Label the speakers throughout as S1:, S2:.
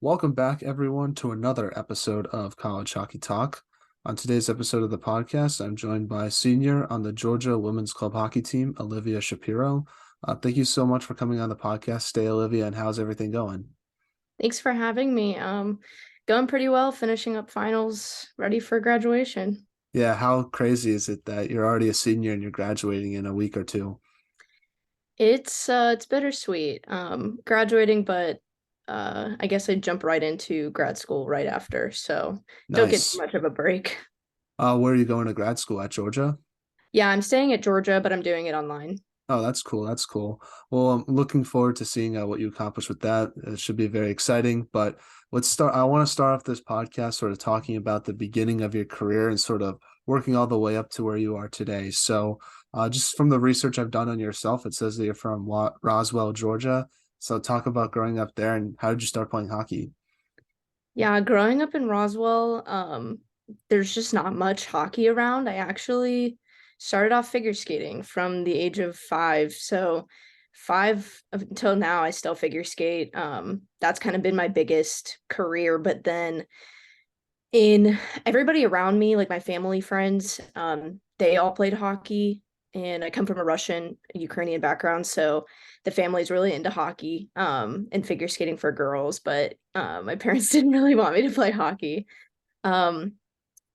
S1: Welcome back, everyone, to another episode of College Hockey Talk. On today's episode of the podcast, I'm joined by senior on the Georgia Women's Club Hockey team, Olivia Shapiro. Thank you so much for coming on the podcast. Stay, Olivia, and how's everything going?
S2: Thanks for having me. Going pretty well, finishing up finals, ready for graduation.
S1: Yeah, how crazy is it that you're already a senior and you're graduating in a week or two?
S2: It's bittersweet. Graduating, but I guess I jump right into grad school right after, so don't get too
S1: Nice.
S2: much of a break.
S1: Where are you going to grad school at Georgia?
S2: Yeah, I'm staying at Georgia, but I'm doing it online.
S1: Oh, that's cool. That's cool. Well, I'm looking forward to seeing what you accomplish with that. It should be very exciting. But let's start. I want to start off this podcast sort of talking about the beginning of your career and sort of working all the way up to where you are today. So, just from the research I've done on yourself, it says that you're from Roswell, Georgia. So, talk about growing up there and how did you start playing hockey?
S2: Yeah, growing up in Roswell, there's just not much hockey around. I actually started off figure skating from the age of 5. So 5 until now, I still figure skate. That's kind of been my biggest career. But then in everybody around me, like my family, friends, they all played hockey. And I come from a Russian, Ukrainian background, so the family's really into hockey, and figure skating for girls, but my parents didn't really want me to play hockey. Um,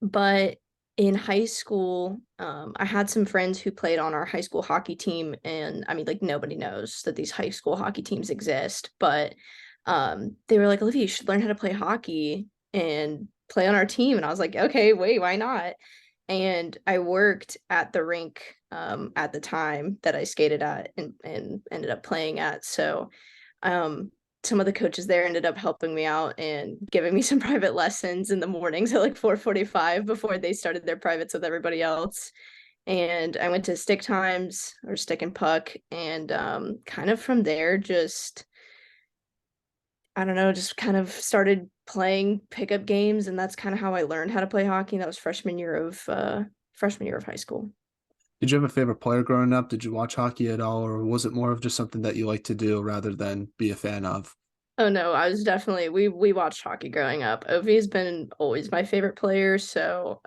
S2: but in high school, I had some friends who played on our high school hockey team, and I mean, like nobody knows that these high school hockey teams exist, but they were like, Olivia, you should learn how to play hockey and play on our team. And I was like, okay, wait, why not? And I worked at the rink at the time that I skated at and ended up playing at. So um, some of the coaches there ended up helping me out and giving me some private lessons in the mornings at like 4:45 before they started their privates with everybody else. And I went to stick times or stick and puck, and kind of from there, just I don't know, just kind of started playing pickup games, and that's kind of how I learned how to play hockey. That was freshman year of high school.
S1: Did you have a favorite player growing up? Did you watch hockey at all, or was it more of just something that you like to do rather than be a fan of?
S2: Oh no, I was definitely we watched hockey growing up. Ovi has been always my favorite player, so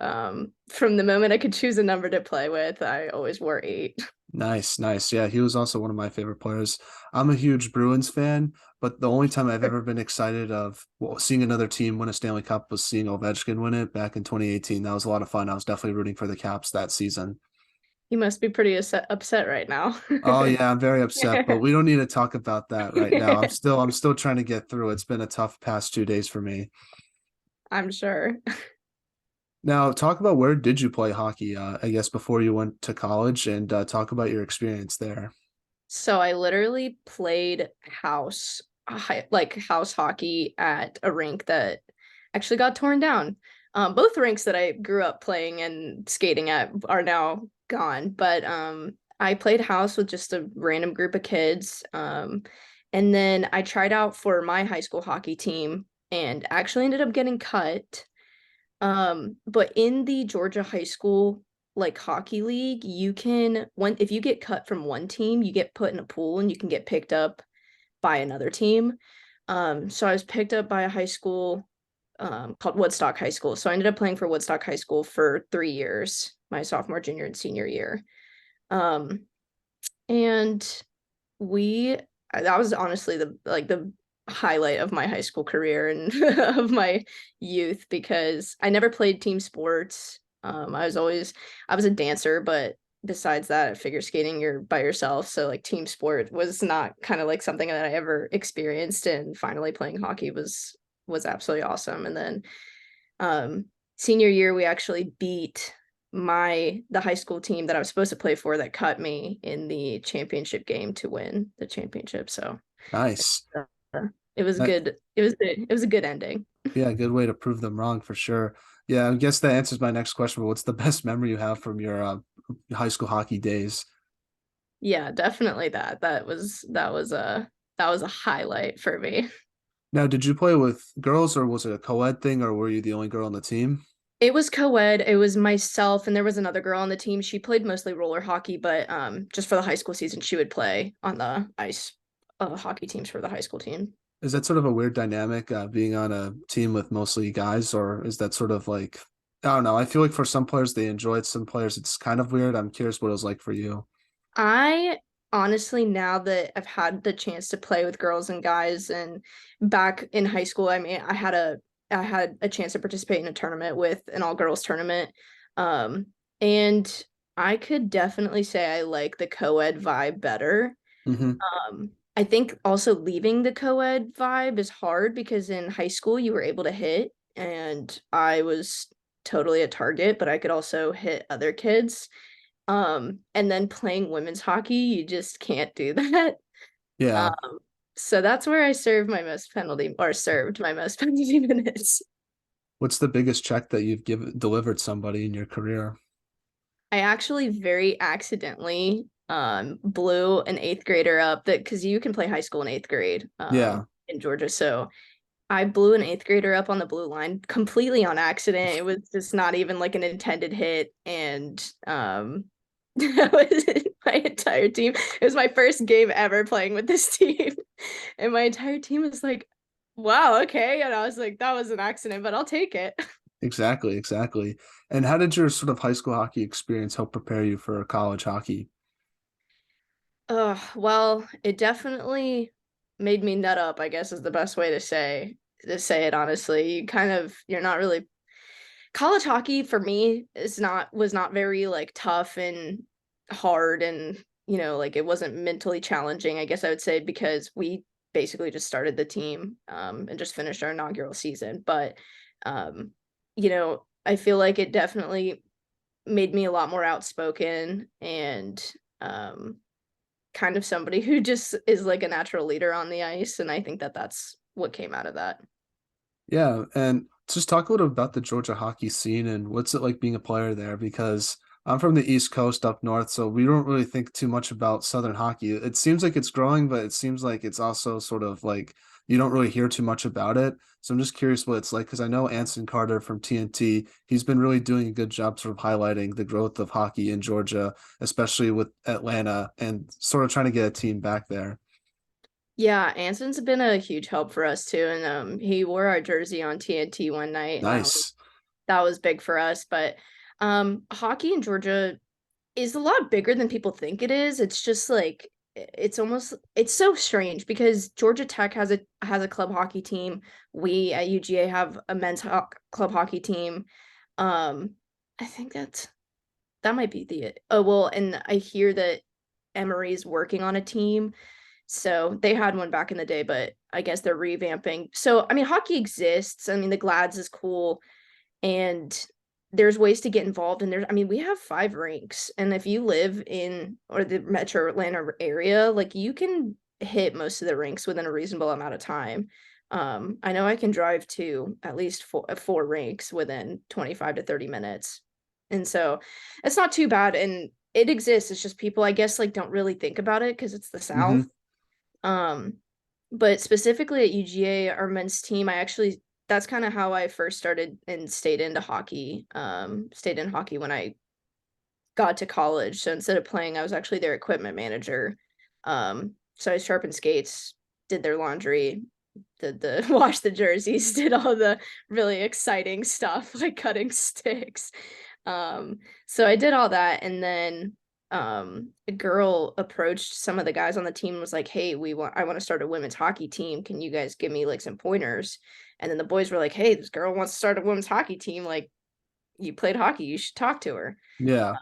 S2: from the moment I could choose a number to play with, I always wore 8.
S1: Nice, nice. Yeah, he was also one of my favorite players. I'm a huge Bruins fan, but the only time I've ever been excited of seeing another team win a Stanley Cup was seeing Ovechkin win it back in 2018. That was a lot of fun. I was definitely rooting for the Caps that season.
S2: You must be pretty upset right now.
S1: Oh yeah, I'm very upset, but we don't need to talk about that right now. I'm still trying to get through. It's been a tough past 2 days for me.
S2: I'm sure.
S1: Now, talk about where did you play hockey, I guess before you went to college and talk about your experience there.
S2: So I literally played like house hockey at a rink that actually got torn down. Both rinks that I grew up playing and skating at are now gone, but I played house with just a random group of kids. And then I tried out for my high school hockey team and actually ended up getting cut. But in the Georgia high school like hockey league, you can one if you get cut from one team, you get put in a pool and you can get picked up by another team. So I was picked up by a high school called Woodstock High School. So I ended up playing for Woodstock High School for 3 years, my sophomore, junior, and senior year. Um, and we that was honestly the highlight of my high school career and of my youth because I never played team sports. I was a dancer, but besides that, figure skating, you're by yourself. So like team sport was not kind of like something that I ever experienced. And finally playing hockey was absolutely awesome. And then um senior year we actually beat the high school team that I was supposed to play for that cut me in the championship game to win the championship. So
S1: Nice.
S2: it was
S1: That,
S2: good. It was a good ending.
S1: yeah, good way to prove them wrong for sure. Yeah, I guess that answers my next question. But what's the best memory you have from your high school hockey days?
S2: Yeah, definitely that. That was a highlight for me.
S1: Now, did you play with girls or was it a co-ed thing or were you the only girl on the team?
S2: It was co-ed. It was myself and there was another girl on the team. She played mostly roller hockey, but just for the high school season, she would play on the ice hockey teams for the high school team.
S1: Is that sort of a weird dynamic, being on a team with mostly guys, or is that sort of like, I don't know. I feel like for some players they enjoy it, some players it's kind of weird. I'm curious what it was like for you.
S2: I honestly, now that I've had the chance to play with girls and guys, and back in high school, I mean, I had a chance to participate in a tournament with an all girls tournament. Um, and I could definitely say I like the co-ed vibe better.
S1: Hmm.
S2: I think also leaving the co-ed vibe is hard because in high school you were able to hit, and I was totally a target, but I could also hit other kids. And then playing women's hockey, you just can't do that.
S1: Yeah.
S2: Um, so that's where I served my most penalty minutes.
S1: What's the biggest check that you've delivered somebody in your career?
S2: I actually very accidentally blew an eighth grader up, that because you can play high school in eighth grade
S1: Yeah,
S2: in Georgia. So I blew an eighth grader up on the blue line completely on accident. It was just not even like an intended hit. And that was my entire team. It was my first game ever playing with this team. And my entire team was like, wow, okay. And I was like, that was an accident, but I'll take it.
S1: exactly, exactly. And how did your sort of high school hockey experience help prepare you for college hockey?
S2: Well, it definitely made me nut up, I guess is the best way to say it honestly. You're not really college hockey for me is not was not very like tough and hard, and like it wasn't mentally challenging, I guess I would say, because we basically just started the team and just finished our inaugural season. But um I feel like it definitely made me a lot more outspoken and um kind of somebody who just is like a natural leader on the ice, and I think that that's what came out of that.
S1: Yeah, and just talk a little about the Georgia hockey scene and what's it like being a player there? Because I'm from the East Coast up north, so we don't really think too much about Southern hockey. It seems like it's growing, but it seems like it's also sort of like you don't really hear too much about it. So I'm just curious what it's like because I know Anson Carter from TNT, he's been really doing a good job sort of highlighting the growth of hockey in Georgia, especially with Atlanta and sort of trying to get a team back there.
S2: Yeah, Anson's been a huge help for us too, and he wore our jersey on TNT one night, and
S1: Nice.
S2: that was big for us. But hockey in Georgia is a lot bigger than people think it is. It's just like it's so strange because Georgia Tech has a club hockey team. We at UGA have a club hockey team. Um, I think that might be the oh well, and I hear that Emory's working on a team. So they had one back in the day, but I guess they're revamping. So I mean, hockey exists. I mean, the Glads is cool, and there's ways to get involved. And there's, I mean, we have 5 rinks, and if you live in or the Metro Atlanta area, like you can hit most of the rinks within a reasonable amount of time. I know I can drive to at least four rinks within 25 to 30 minutes. And so it's not too bad. And it exists. It's just people, I guess, like don't really think about it because it's the South.
S1: Hmm.
S2: Um, but specifically at UGA, our men's team, I actually that's kind of how I first started and stayed into hockey. Stayed in hockey when I got to college. So instead of playing, I was actually their equipment manager. So I sharpened skates, did their laundry, did the wash the jerseys, did all the really exciting stuff like cutting sticks. Um, so I did all that, and then a girl approached some of the guys on the team and was like, "Hey, I want to start a women's hockey team. Can you guys give me like some pointers?" And then the boys were like, "Hey, this girl wants to start a women's hockey team. Like, you played hockey, you should talk to her."
S1: Yeah.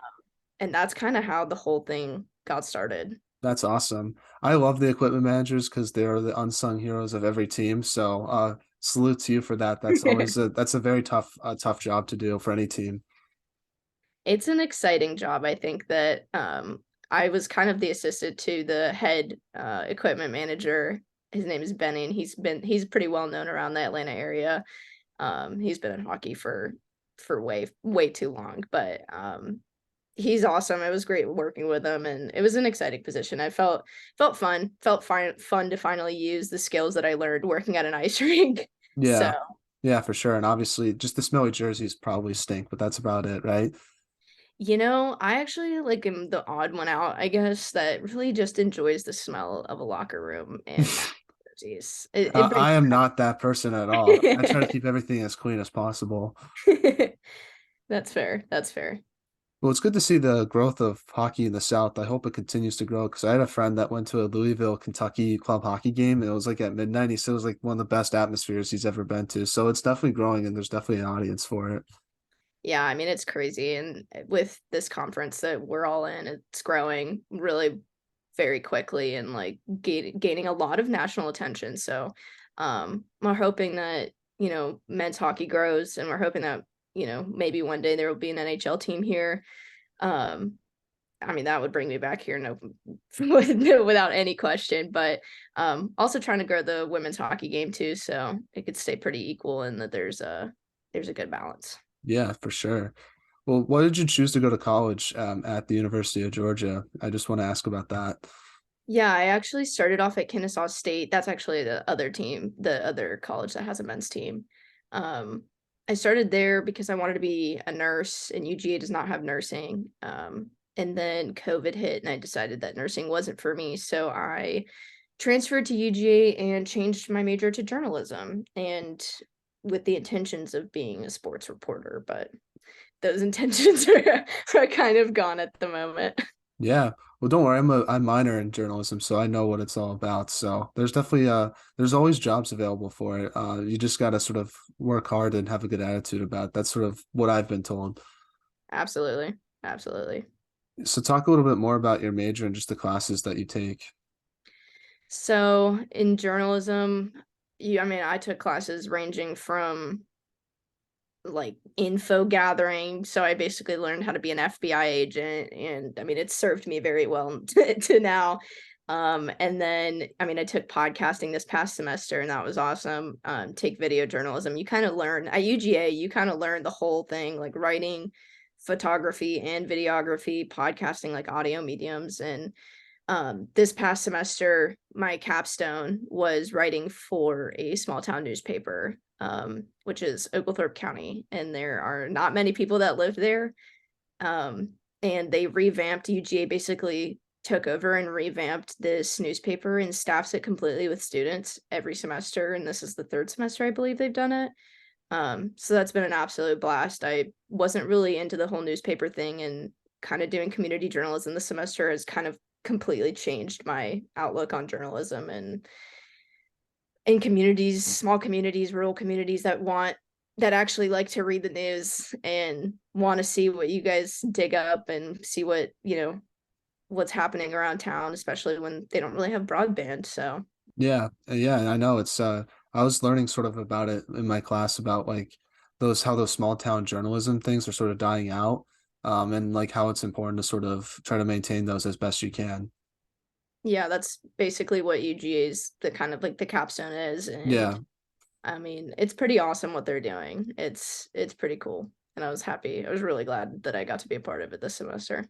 S2: And that's kind of how the whole thing got started.
S1: That's awesome. I love the equipment managers because they're the unsung heroes of every team. So salute to you for that. That's a very tough job to do for any team.
S2: It's an exciting job. I think that I was kind of the assistant to the head equipment manager. His name is Benny, and he's pretty well known around the Atlanta area. He's been in hockey for way too long, but he's awesome. It was great working with him, and it was an exciting position. I felt fun to finally use the skills that I learned working at an ice rink. So,
S1: Yeah. Yeah, for sure. And obviously just the smelly jerseys probably stink, but that's about it, right?
S2: I actually like am the odd one out, I guess, that really just enjoys the smell of a locker room and Jeez. It brings
S1: I am not that person at all. I try to keep everything as clean as possible.
S2: That's fair. That's fair.
S1: Well, it's good to see the growth of hockey in the South. I hope it continues to grow because I had a friend that went to a Louisville, Kentucky club hockey game. It was like at midnight. He said it was like one of the best atmospheres he's ever been to. So it's definitely growing and there's definitely an audience for it.
S2: Yeah, I mean, it's crazy. And with this conference that we're all in, it's growing really very quickly and like gaining a lot of national attention. So we're hoping that, men's hockey grows, and we're hoping that, maybe one day there will be an NHL team here. Um, I mean, that would bring me back here, no, without any question. But also trying to grow the women's hockey game too, so it could stay pretty equal and that there's a good balance.
S1: Yeah, for sure. Well, why did you choose to go to college at the University of Georgia? I just want to ask about that.
S2: Yeah, I actually started off at Kennesaw State. That's actually the other team, the other college that has a men's team. Um, I started there because I wanted to be a nurse, and UGA does not have nursing. And then COVID hit, and I decided that nursing wasn't for me. So I transferred to UGA and changed my major to journalism, and with the intentions of being a sports reporter, but those intentions are kind of gone at the moment.
S1: Yeah. Well, don't worry. I'm minor in journalism, so I know what it's all about. So there's definitely there's always jobs available for it. You just got to sort of work hard and have a good attitude about it. That's sort of what I've been told.
S2: Absolutely. Absolutely.
S1: So talk a little bit more about your major and just the classes that you take.
S2: So in journalism, I mean, I took classes ranging from like info gathering. So I basically learned how to be an FBI agent. And I mean, it's served me very well to now. And then, I mean, I took podcasting this past semester, and that was awesome. Take video journalism. You kind of learn at UGA, you kind of learn the whole thing, like writing, photography, and videography, podcasting, like audio mediums. And this past semester, my capstone was writing for a small town newspaper, which is Oglethorpe County, and there are not many people that live there. Um, and they revamped UGA, basically took over and revamped this newspaper and staffs it completely with students every semester. And this is the third semester, I believe they've done it. So that's been an absolute blast. I wasn't really into the whole newspaper thing, and kind of doing community journalism this semester has kind of completely changed my outlook on journalism, and in communities, small communities, rural communities that actually like to read the news and want to see what you guys dig up and see what, what's happening around town, especially when they don't really have broadband. So
S1: Yeah, yeah, I know it's I was learning sort of about it in my class about like those how those small town journalism things are sort of dying out. And like how it's important to sort of try to maintain those as best you can.
S2: yeah, that's basically what UGA's the kind of like the capstone is. And
S1: Yeah.
S2: I mean, it's pretty awesome what they're doing. It's pretty cool. And I was happy. I was really glad that I got to be a part of it this semester.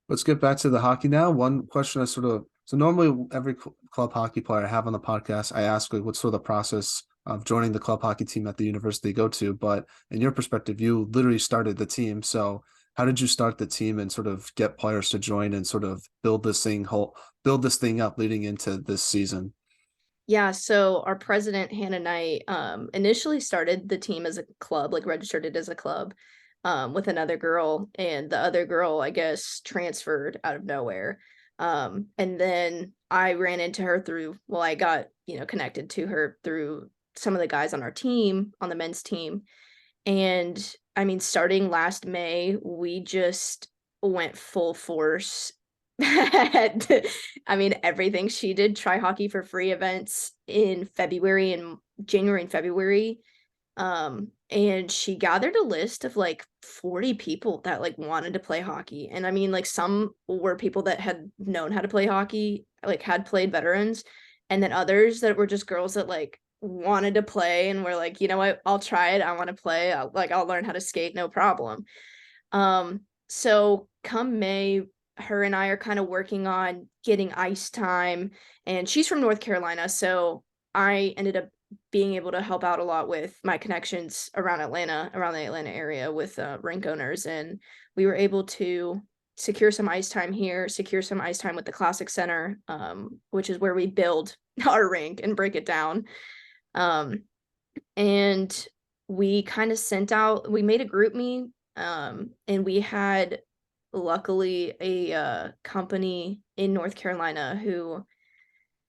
S1: Let's get back to the hockey now. One question I sort of so normally every club hockey player I have on the podcast, I ask like what's sort of the process of joining the club hockey team at the university you go to. But in your perspective, you literally started the team. So how did you start the team and sort of get players to join and sort of build this thing up leading into this season?
S2: Yeah, so our president, Hannah Knight, initially started the team as a club, like registered it as a club, with another girl, and the other girl, I guess, transferred out of nowhere. And then I ran into her through, well, I got, connected to her through some of the guys on our team, on the men's team. And I mean, starting last May, we just went full force. I mean, everything she did, try hockey for free events in February and January and February. And she gathered a list of like 40 people that like wanted to play hockey. And I mean, like some were people that had known how to play hockey, like had played veterans, and then others that were just girls that like wanted to play and were like, you know what, I'll try it. I want to play. I'll learn how to skate, no problem. So come May, her and I are kind of working on getting ice time, and she's from North Carolina, so I ended up being able to help out a lot with my connections around Atlanta, around the Atlanta area with rink owners, and we were able to secure some ice time here, secure some ice time with the Classic Center, which is where we build our rink and break it down. Um, and we kind of sent out, we made a group meet, and we had luckily a company in North Carolina who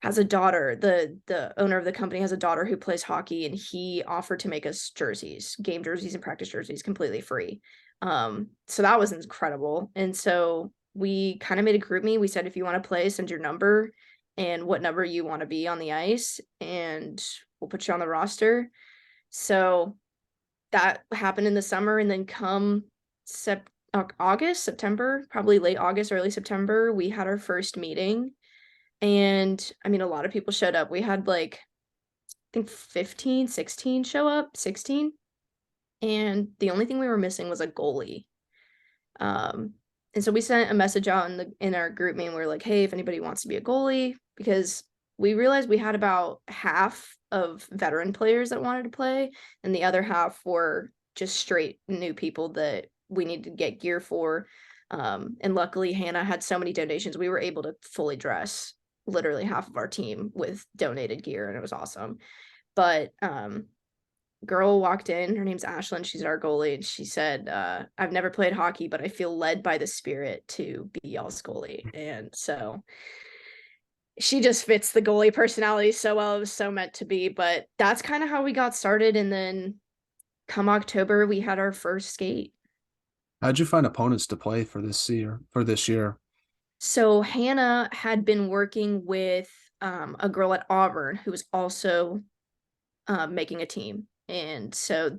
S2: has a daughter. The owner of the company has a daughter who plays hockey, and he offered to make us jerseys, game jerseys and practice jerseys completely free. So that was incredible. And so we kind of made a group meet. We said if you want to play, send your number and what number you want to be on the ice, and we'll put you on the roster. So that happened in the summer, and then come August, September, probably late August, early September, we had our first meeting. And I mean, a lot of people showed up. We had like, I think 15, 16 show up, 16. And the only thing we were missing was a goalie. Um, and so we sent a message out in our group meeting. We were like, hey, if anybody wants to be a goalie, because we realized we had about half of veteran players that wanted to play, and the other half were just straight new people that we needed to get gear for. And luckily, Hannah had so many donations, we were able to fully dress literally half of our team with donated gear, and it was awesome. But girl walked in, her name's Ashlyn, she's our goalie, and she said, I've never played hockey, but I feel led by the spirit to be y'all's goalie. And so she just fits the goalie personality so well. It was so meant to be. But that's kind of how we got started. And then come October, we had our first skate.
S1: How'd you find opponents to play for this year? For this year,
S2: So Hannah had been working with a girl at Auburn who was also making a team. And so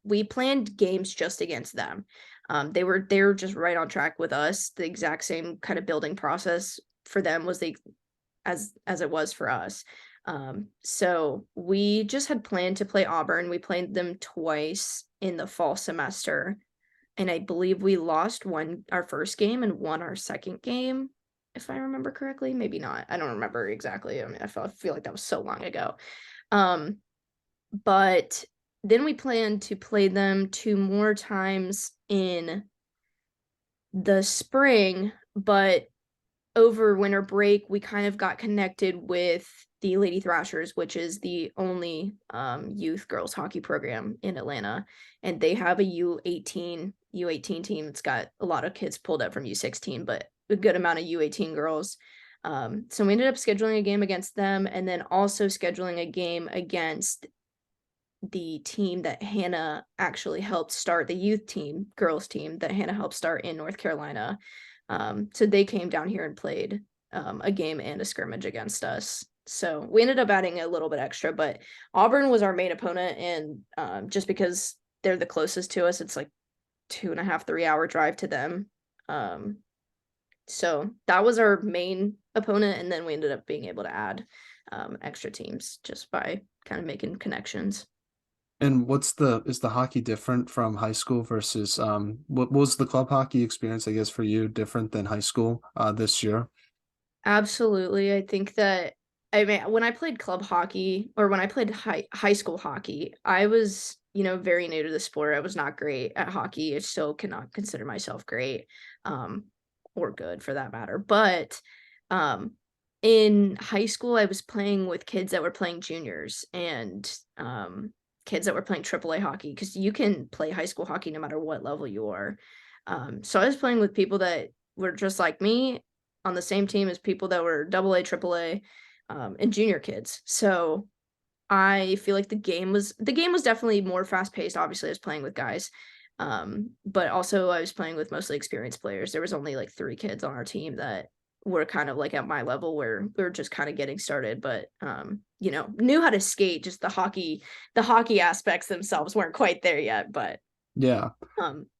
S2: we planned games just against them. They were just right on track with us. The exact same kind of building process for them was as it was for us. So we just had planned to play Auburn. We played them twice in the fall semester, and I believe we lost our first game and won our second game, if I remember correctly. Maybe not. I don't remember exactly. I mean, I feel like that was so long ago. Um, but then we plan to play them two more times in the spring, but over winter break, we kind of got connected with the Lady Thrashers, which is the only youth girls hockey program in Atlanta. And they have a U18 team. It's got a lot of kids pulled up from U16, but a good amount of U18 girls. So we ended up scheduling a game against them, and then also scheduling a game against the team that Hannah actually helped start, the youth team, girls team that Hannah helped start in North Carolina. So they came down here and played a game and a scrimmage against us. So we ended up adding a little bit extra, but Auburn was our main opponent. And just because they're the closest to us, it's like 2.5, 3 hour drive to them. So that was our main opponent. And then we ended up being able to add extra teams just by kind of making connections.
S1: and is the hockey different from high school versus what was the club hockey experience, I guess, for you different than high school this year?
S2: Absolutely. I think that I mean when I played club hockey, or when I played high school hockey, I was, very new to the sport. I was not great at hockey. I still cannot consider myself great, um, or good for that matter. But um in high school I was playing with kids that were playing juniors, and kids that were playing AAA hockey, because you can play high school hockey no matter what level you are. So I was playing with people that were just like me, on the same team as people that were AA, AAA, and junior kids. So I feel like the game was definitely more fast paced. Obviously, I was playing with guys, but also I was playing with mostly experienced players. There was only like 3 kids on our team that were kind of like at my level, where we were just kind of getting started, but knew how to skate. Just the hockey aspects themselves weren't quite there yet, but
S1: Yeah.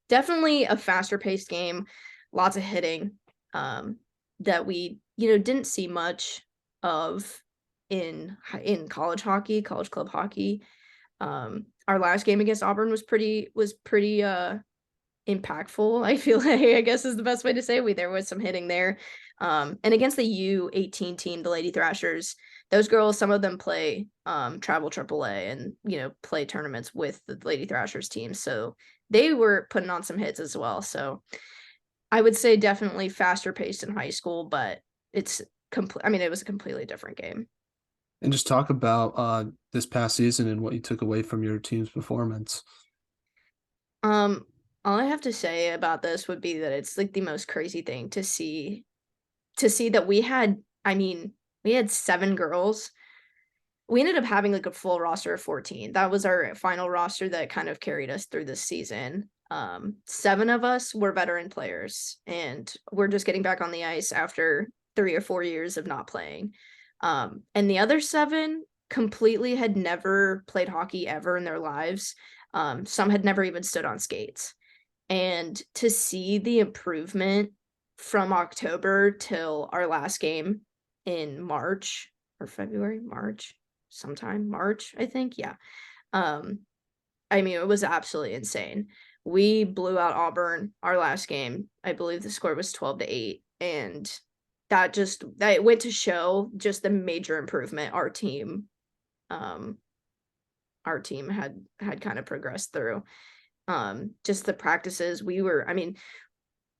S2: definitely a faster paced game, lots of hitting, um, that we didn't see much of in college hockey, college club hockey. Our last game against Auburn was pretty impactful. I feel like, I guess is the best way to say, there was some hitting there. And against the U18 team, the Lady Thrashers, those girls, some of them play travel AAA, and play tournaments with the Lady Thrashers team. So they were putting on some hits as well. So I would say definitely faster paced in high school, but it's complete. I mean, it was a completely different game.
S1: And just talk about this past season and what you took away from your team's performance.
S2: Um, all I have to say about this would be that it's like the most crazy thing to see that I mean, we had 7 girls. We ended up having like a full roster of 14. That was our final roster that kind of carried us through this season. 7 of us were veteran players, and we're just getting back on the ice after 3 or 4 years of not playing. And the other 7 completely had never played hockey ever in their lives. Some had never even stood on skates. And to see the improvement from October till our last game in March or February, March, sometime March, I think. Yeah. Um, I mean, it was absolutely insane. We blew out Auburn our last game. I believe the score was 12-8. And that went to show just the major improvement um our team had kind of progressed through. Just the practices I mean,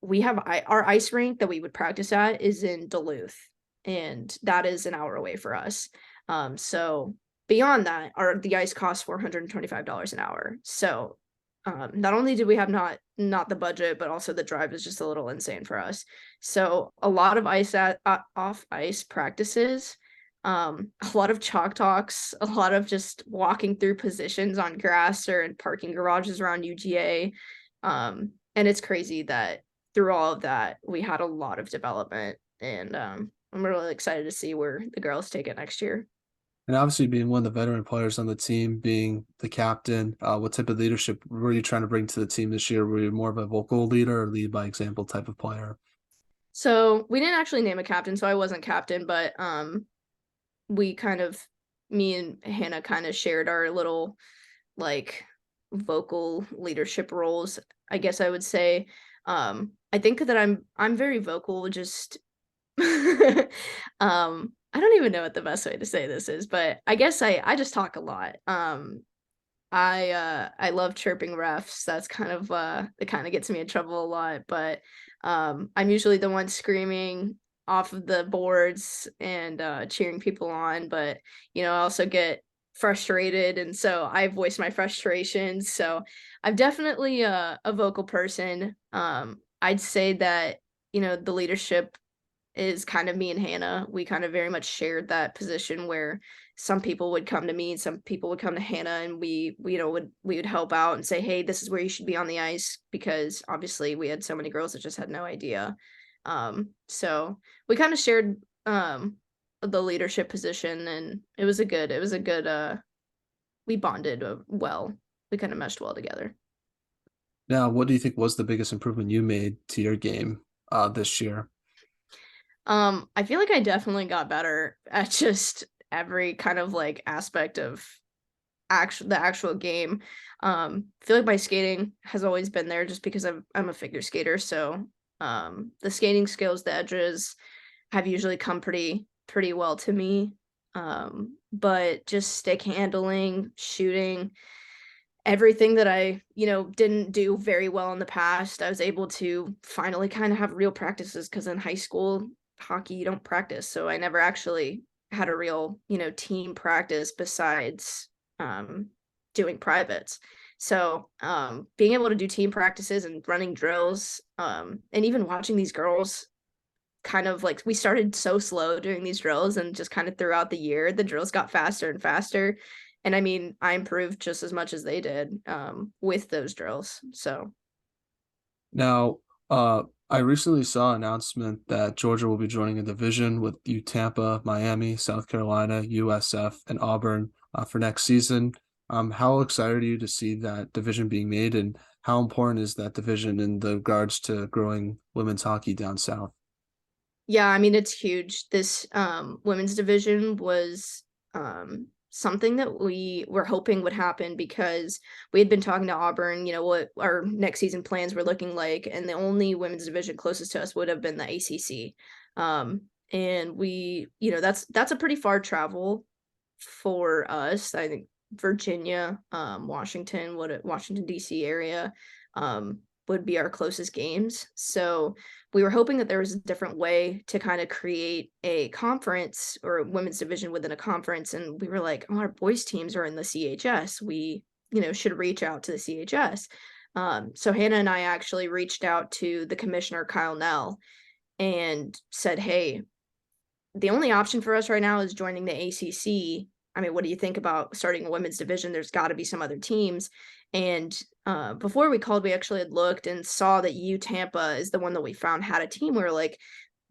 S2: our ice rink that we would practice at is in Duluth, and that is an hour away for us. So beyond that, our the ice costs $425 an hour. So not only did we have not the budget, but also the drive is just a little insane for us. So a lot of off ice practices, a lot of chalk talks, a lot of just walking through positions on grass or in parking garages around UGA. And it's crazy that through all of that, we had a lot of development, and I'm really excited to see where the girls take it next year.
S1: And obviously, being one of the veteran players on the team, being the captain, what type of leadership were you trying to bring to the team this year? Were you more of a vocal leader or lead by example type of player?
S2: So we didn't actually name a captain, so I wasn't captain, but we kind of me and Hannah kind of shared our little like vocal leadership roles, I guess I would say. I think that I'm very vocal, just I don't even know what the best way to say this is, but I guess I just talk a lot. I love chirping refs. That's kind of it kind of gets me in trouble a lot, but I'm usually the one screaming off of the boards and cheering people on, but I also get frustrated, and so I voice my frustrations. So I'm definitely a vocal person. I'd say that the leadership is kind of me and Hannah. We kind of very much shared that position where some people would come to me and some people would come to Hannah, and we would help out and say, "Hey, this is where you should be on the ice," because obviously we had so many girls that just had no idea. So we kind of shared the leadership position, and it was a good we bonded well. We kind of meshed well together.
S1: Now, what do you think was the biggest improvement you made to your game this year?
S2: I feel like I definitely got better at just every kind of like aspect of the actual game. I feel like my skating has always been there just because I'm a figure skater, so the skating skills, the edges have usually come pretty well to me. But just stick handling, shooting, everything that I didn't do very well in the past, I was able to finally kind of have real practices because in high school hockey you don't practice. So I never actually had a real team practice besides um doing privates. So being able to do team practices and running drills, and even watching these girls kind of like we started so slow doing these drills, and just kind of throughout the year the drills got faster and faster, and I mean I improved just as much as they did with those drills. So
S1: Now, I recently saw an announcement that Georgia will be joining a division with U Tampa, Miami, South Carolina, USF, and Auburn for next season. How excited are you to see that division being made, and how important is that division in the regards to growing women's hockey down south?
S2: yeah, I mean it's huge. This women's division was something that we were hoping would happen because we had been talking to Auburn, what our next season plans were looking like, and the only women's division closest to us would have been the ACC. And that's a pretty far travel for us. I think Virginia, Washington, Washington DC area. would be our closest games. So we were hoping that there was a different way to kind of create a conference or a women's division within a conference. And we were like, oh, our boys teams are in the CHS. We, should reach out to the CHS. So Hannah and I actually reached out to the commissioner, Kyle Nell, and said, hey, the only option for us right now is joining the ACC. I mean, what do you think about starting a women's division? There's got to be some other teams. And before we called, we actually had looked and saw that U Tampa is the one that we found had a team. We were like,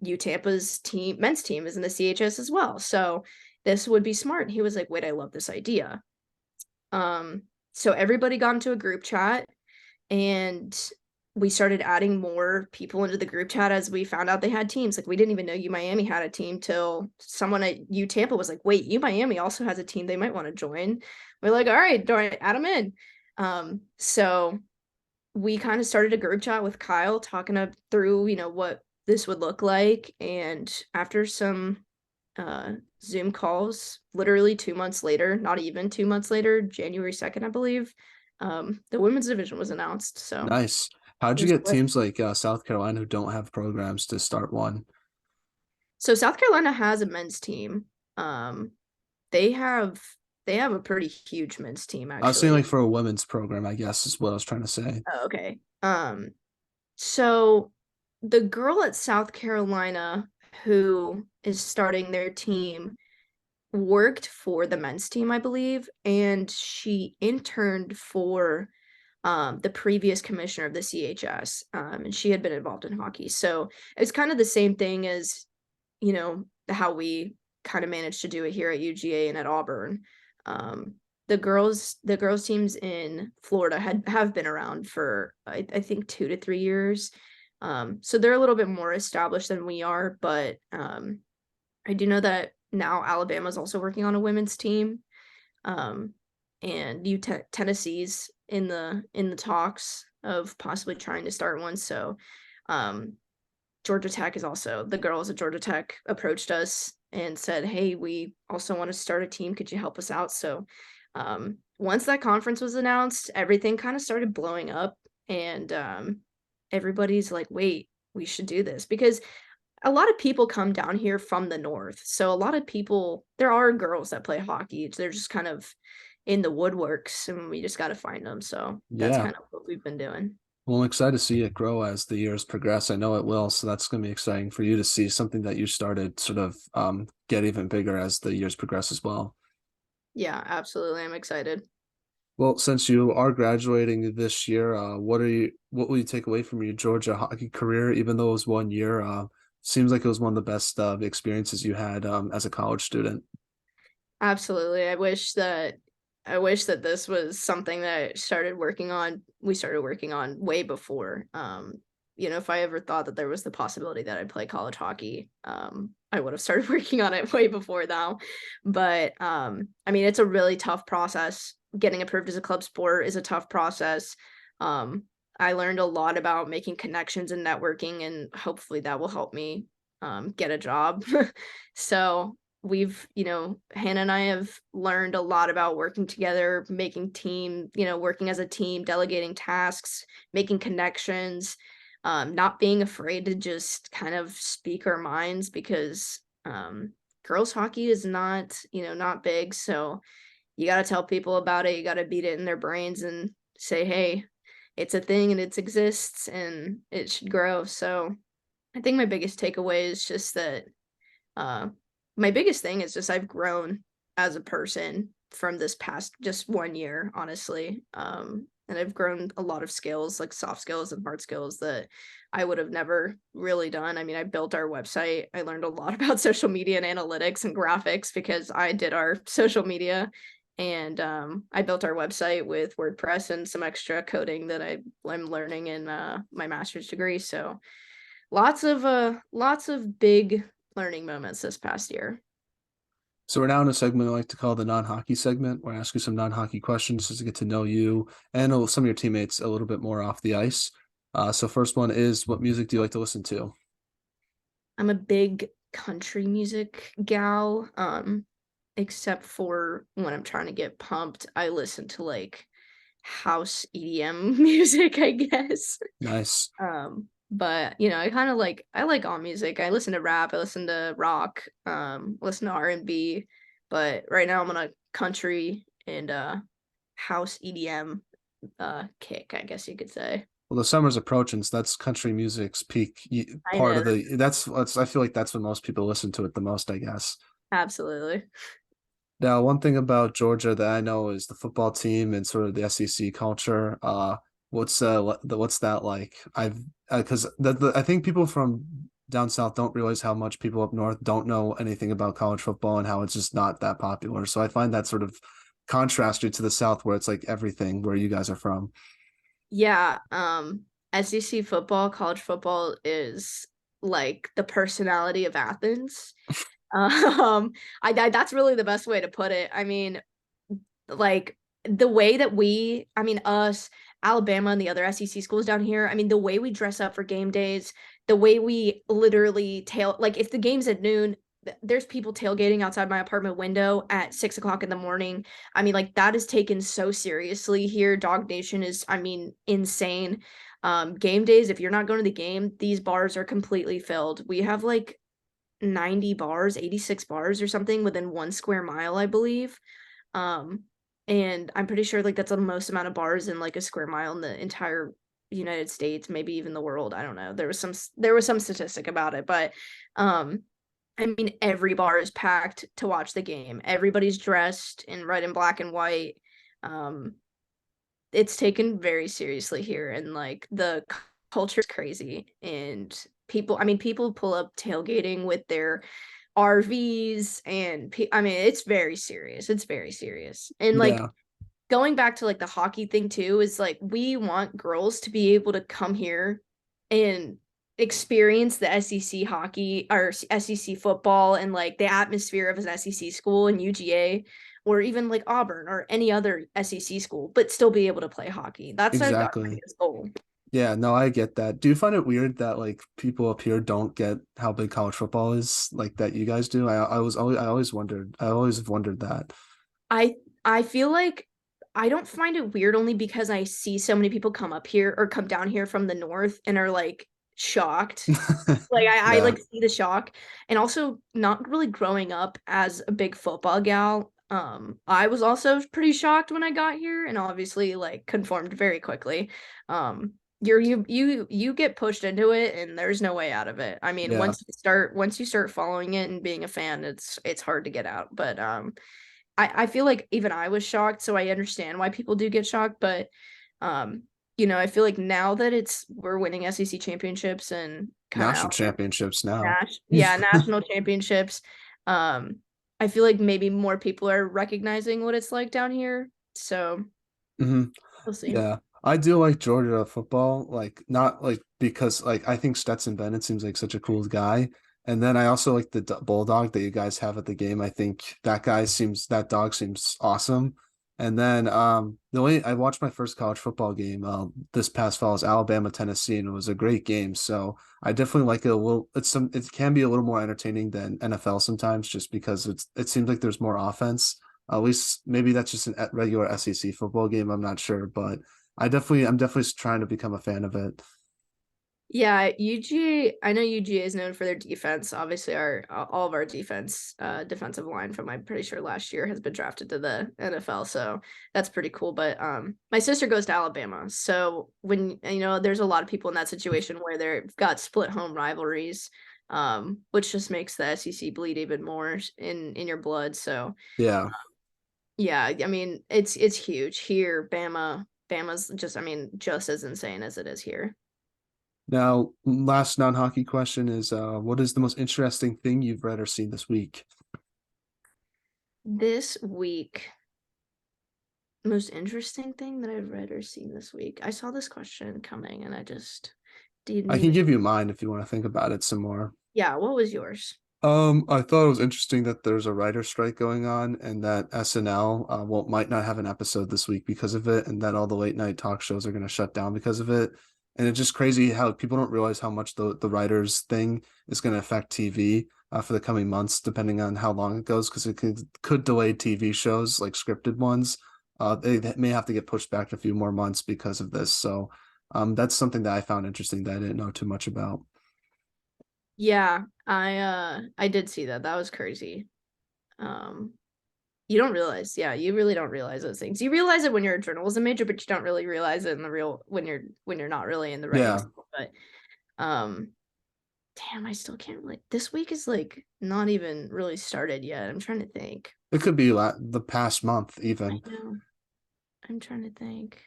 S2: U Tampa's team, men's team, is in the CHS as well. So this would be smart. And he was like, wait, I love this idea. Um, so everybody got into a group chat and we started adding more people into the group chat as we found out they had teams. Like, we didn't even know U Miami had a team till someone at U Tampa was like, wait, U Miami also has a team they might want to join. We're like, all right, add them in. So we kind of started a group chat with Kyle talking through, what this would look like. And after some Zoom calls, literally 2 months later, not even 2 months later, January 2nd, I believe, the women's division was announced. So
S1: Nice. How'd
S2: it
S1: you
S2: was
S1: get
S2: quick.
S1: teams like South Carolina who don't have programs to start one?
S2: So South Carolina has a men's team. Um, they have they have a pretty huge men's team
S1: I was saying like
S2: actually.
S1: for a women's program, I guess is what I was trying to say.
S2: Oh, okay. So the girl at South Carolina who is starting their team worked for the men's team, I believe, and she interned for the previous commissioner of the CHS, and she had been involved in hockey. So it's kind of the same thing as, how we kind of managed to do it here at UGA and at Auburn. Um, the girls teams in Florida have been around for I think 2 to 3 years. So they're a little bit more established than we are, but I do know that now Alabama's also working on a women's team. Um, and Tennessee's in the talks of possibly trying to start one. So um Georgia Tech is also the girls at Georgia Tech approached us and said, hey, we also want to start a team. Could you help us out? So once that conference was announced, everything kind of started blowing up and everybody's like, wait, we should do this because a lot of people come down here from the north. So a lot of people, there are girls that play hockey. They're just kind of in the woodworks and we just got to find them. So that's
S1: Yeah.
S2: kind of what we've been doing.
S1: Well, I'm excited to see it grow as the years progress. I know it will, so that's going to be exciting for you to see something that you started sort of get even bigger as the years progress as well.
S2: Yeah, absolutely. I'm excited.
S1: Well, since you are graduating this year, what will you take away from your Georgia hockey career? Even though it was 1 year, seems like it was one of the best experiences you had as a college student.
S2: Absolutely. I wish that this was something that we started working on way before. If I ever thought that there was the possibility that I'd play college hockey, I would have started working on it way before now. But I mean, it's a really tough process. Getting approved as a club sport is a tough process. Um, I learned a lot about making connections and networking, and hopefully that will help me get a job. So Hannah and I have learned a lot about working together, working as a team, delegating tasks, making connections, not being afraid to just kind of speak our minds because girls hockey is not big. So you got to tell people about it. You got to beat it in their brains and say, hey, it's a thing and it exists and it should grow. So I think my biggest takeaway is just that uh, my biggest thing is just I've grown as a person from this past just 1 year, honestly. And I've grown a lot of skills, like soft skills and hard skills that I would have never really done. I mean, I built our website. I learned a lot about social media and analytics and graphics because I did our social media. And I built our website with WordPress and some extra coding that I'm learning in my master's degree. So lots of big learning moments this past year.
S1: So we're now in a segment I like to call the non-hockey segment, where I ask you some non-hockey questions just to get to know you and some of your teammates a little bit more off the ice. So first one is, what music do you like to listen to?
S2: I'm a big country music gal, except for when I'm trying to get pumped, I listen to like house EDM music, I guess.
S1: Nice.
S2: But I kind of I like all music. I listen to rap, I listen to rock, listen to R&B, but right now I'm on a country and house EDM kick, I guess you could say.
S1: Well, the summer's approaching, so that's country music's peak
S2: I
S1: part
S2: know,
S1: of the. That's I feel like that's when most people listen to it the most, I guess.
S2: absolutely.
S1: Now, one thing about Georgia that I know is the football team and sort of the SEC culture. What's that like? I've because I think people from down south don't realize how much people up north don't know anything about college football and how it's just not that popular. So I find that sort of contrasted to the south where it's like everything where you guys are from.
S2: Yeah, SEC football, college football is like the personality of Athens. That's really the best way to put it. I mean, like the way that I mean, us, Alabama, and the other SEC schools down here, I mean, the way we dress up for game days, the way we literally like if the game's at noon, there's people tailgating outside my apartment window at 6 o'clock in the morning. I mean, like that is taken so seriously here. Dog Nation is, I mean, insane. Game days, if you're not going to the game, these bars are completely filled. We have like 90 bars, 86 bars or something within 1 square mile, I believe. Um, and I'm pretty sure like that's the most amount of bars in like a square mile in the entire United States, maybe even the world. I don't know. There was some statistic about it, but um I mean every bar is packed to watch the game. Everybody's dressed in red and black and white. Um it's taken very seriously here and like the culture is crazy and people pull up tailgating with their RVs and I mean it's very serious. It's very serious. And like
S1: Yeah,
S2: going back to like the hockey thing too is like we want girls to be able to come here and experience the SEC hockey or SEC football and like the atmosphere of an SEC school in UGA or even like Auburn or any other SEC school, but still be able to play hockey. That's our
S1: exactly.
S2: biggest goal.
S1: Yeah, no, I get that. Do you find it weird that like people up here don't get how big college football is like that you guys do? I always have wondered that.
S2: I I feel like I don't find it weird only because I see so many people come up here or come down here from the north and are like shocked. Like I
S1: Yeah,
S2: like see the shock and also not really growing up as a big football gal. I was also pretty shocked when I got here and obviously like conformed very quickly. You get pushed into it and there's no way out of it. I mean,
S1: yeah.
S2: once you start following it and being a fan, it's hard to get out. But I feel like even I was shocked, so I understand why people do get shocked, but um, I feel like now that we're winning SEC championships and kind of
S1: National
S2: out there,
S1: championships now.
S2: national championships, um, I feel like maybe more people are recognizing what it's like down here. So
S1: hmm
S2: we'll see.
S1: Yeah, I do like Georgia football. Like not like because like I think Stetson Bennett seems like such a cool guy, and then I also like the bulldog that you guys have at the game. I think that dog seems awesome. And then the way I watched my first college football game this past fall is Alabama Tennessee, and it was a great game. So I definitely like it a little. It can be a little more entertaining than NFL sometimes, just because it seems like there's more offense. At least maybe that's just a regular SEC football game. I'm not sure, but I'm definitely trying to become a fan of it.
S2: Yeah, UGA, I know UGA is known for their defense. Obviously, our all of our defensive line from I'm pretty sure last year has been drafted to the NFL, so that's pretty cool. But my sister goes to Alabama, so when there's a lot of people in that situation where they've got split home rivalries, which just makes the SEC bleed even more in your blood. So
S1: Yeah.
S2: yeah, I mean it's huge here. Bama's just I mean just as insane as it is here.
S1: Now, last non-hockey question is what is the most interesting thing you've read or seen this week?
S2: This week, most interesting thing that I've read or seen this week. I saw this question coming and I just didn't
S1: I can
S2: even.
S1: give you mine if you want to think about it some more.
S2: Yeah, what was yours?
S1: I thought it was interesting that there's a writer strike going on and that SNL might not have an episode this week because of it, and that all the late night talk shows are going to shut down because of it. And it's just crazy how people don't realize how much the writers thing is going to affect TV for the coming months, depending on how long it goes, because it could delay TV shows like scripted ones. They may have to get pushed back a few more months because of this. So that's something that I found interesting that I didn't know too much about.
S2: Yeah, I did see that. That was crazy. Um, you don't realize, yeah, you really don't realize those things. You realize it when you're a journalism major, but you don't really realize it in the real when you're not really in the writing
S1: Yeah,
S2: school. But um, damn, I still can't really. This week is like not even really started yet. I'm trying to think.
S1: it could be the past month
S2: I
S1: even.
S2: know. I'm trying to think.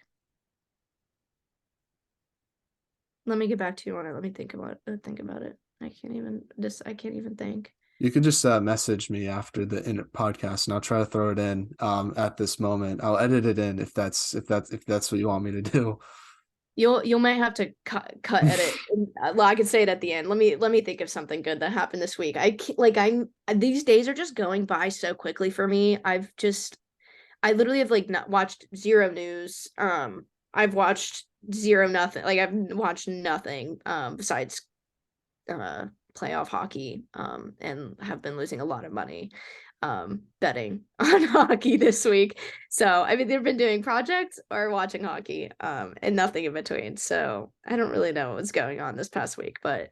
S2: Let me get back to you on it. Let me think about it. I can't even think.
S1: You can just message me after the podcast, and I'll try to throw it in at this moment. I'll edit it in if that's what you want me to do.
S2: You'll might have to cut edit. Well, I can say it at the end. Let me think of something good that happened this week. I can't, like I'm these days are just going by so quickly for me. I literally have like not watched zero news. I've watched zero nothing. Like I've watched nothing besides playoff hockey and have been losing a lot of money betting on hockey this week. So I've either been doing projects or watching hockey and nothing in between. So I don't really know what's going on this past week, but